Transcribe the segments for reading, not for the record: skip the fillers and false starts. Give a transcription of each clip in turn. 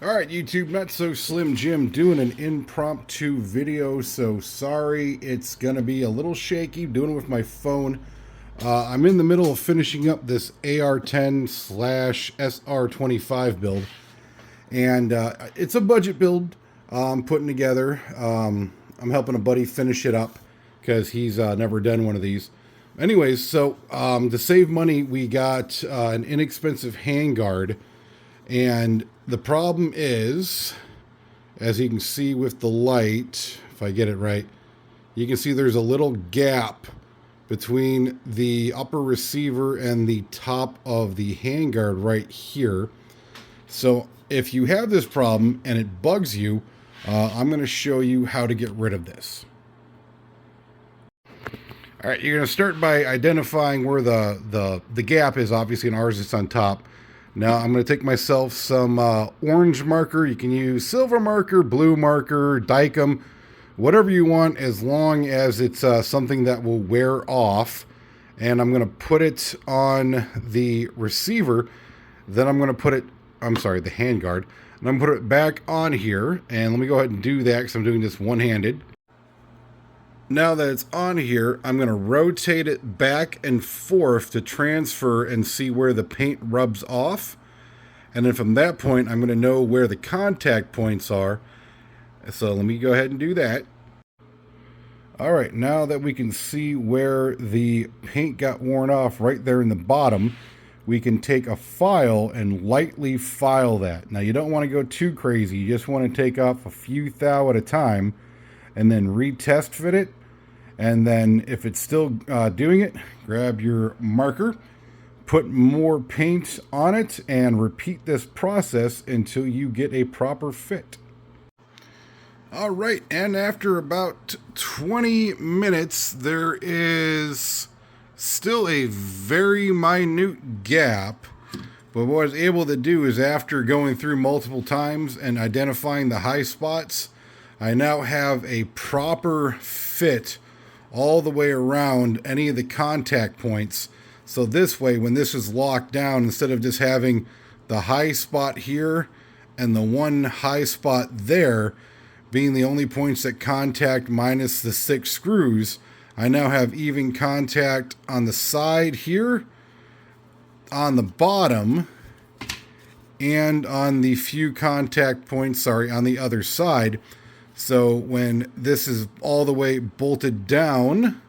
Alright, YouTube, Not So Slim Jim doing an impromptu video, so sorry it's gonna be a little shaky, doing it with my phone. I'm in the middle of finishing up this AR10 slash SR25 build, and it's a budget build I'm putting together. I'm helping a buddy finish it up because he's never done one of these. Anyways, so to save money, we got an inexpensive handguard. And the problem is, as you can see with the light, if I get it right, you can see there's a little gap between the upper receiver and the top of the handguard right here. So if you have this problem and it bugs you, I'm going to show you how to get rid of this. All right, you're going to start by identifying where the gap is. Obviously, in ours, it's on top. Now I'm going to take myself some orange marker. You can use silver marker, blue marker, Dykem, whatever you want, as long as it's something that will wear off. And I'm going to put it on the receiver. Then I'm going to put it, the handguard. And I'm going to put it back on here. And let me go ahead and do that because I'm doing this one-handed. Now that it's on here, I'm going to rotate it back and forth to transfer and see where the paint rubs off. And then from that point, I'm going to know where the contact points are. So let me go ahead and do that. All right, now that we can see where the paint got worn off right there in the bottom, we can take a file and lightly file that. Now you don't want to go too crazy. You just want to take off a few thou at a time and then retest fit it. And then if it's still doing it, grab your marker, put more paint on it, and repeat this process until you get a proper fit. All right, and after about 20 minutes, there is still a very minute gap. But what I was able to do is, after going through multiple times and identifying the high spots, I now have a proper fit all the way around any of the contact points. So this way, when this is locked down, instead of just having the high spot here and the one high spot there being the only points that contact minus the 6 screws, I now have even contact on the side here, on the bottom, and on the few contact points, on the other side. So when this is all the way bolted down,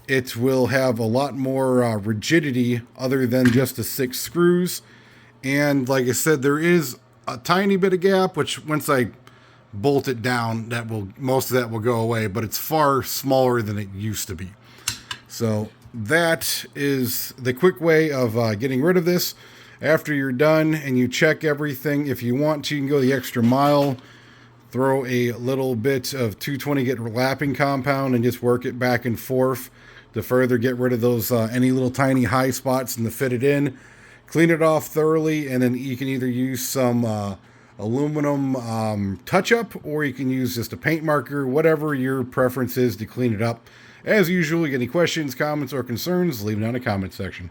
it will have a lot more rigidity other than just the 6 screws. And like I said, there is a tiny bit of gap, which once I bolt it down, most of that will go away, but it's far smaller than it used to be. So that is the quick way of getting rid of this. After you're done and you check everything, if you want to, you can go the extra mile. Throw a little bit of 220 grit lapping compound and just work it back and forth to further get rid of those any little tiny high spots and to fit it in. Clean it off thoroughly, and then you can either use some aluminum touch-up, or you can use just a paint marker, whatever your preference is to clean it up. As usual, you get any questions, comments, or concerns, leave it down in the comment section.